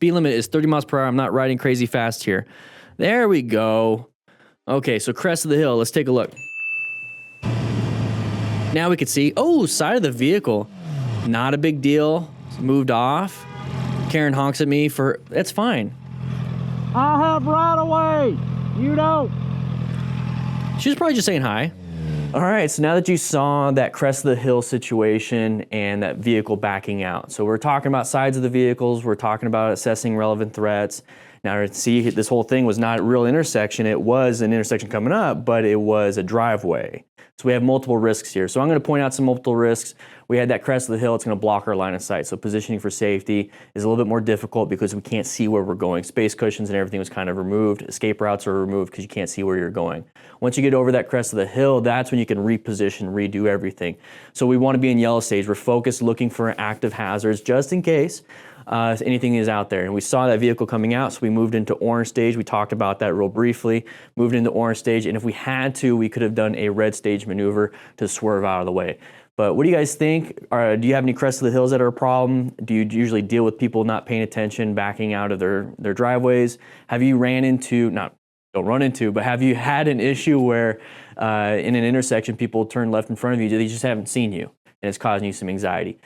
speed limit is 30 miles per hour. I'm not riding crazy fast here. There we go. Okay, so crest of the hill. Let's take a look. Now we can see, oh, side of the vehicle. Not a big deal. It's moved off. Karen honks at me for, that's fine. I have right away. You don't. She was probably just saying hi. All right, so now that you saw that crest of the hill situation and that vehicle backing out. So we're talking about sides of the vehicles. We're talking about assessing relevant threats. Now, see, this whole thing was not a real intersection. It was an intersection coming up, but it was a driveway. So we have multiple risks here. So I'm going to point out some multiple risks. We had that crest of the hill. It's going to block our line of sight. So positioning for safety is a little bit more difficult because we can't see where we're going. Space cushions and everything was kind of removed. Escape routes are removed because you can't see where you're going. Once you get over that crest of the hill, that's when you can reposition, redo everything. So we want to be in yellow stage. We're focused looking for active hazards just in case anything is out there. And we saw that vehicle coming out, so we moved into orange stage. We talked about that real briefly, moved into orange stage, and if we had to, we could have done a red stage maneuver to swerve out of the way. But what do you guys think? Do you have any crest of the hills that are a problem? Do you usually deal with people not paying attention, backing out of their driveways? Have you ran into, don't run into, but have you had an issue where in an intersection people turn left in front of you, they just haven't seen you, and it's causing you some anxiety?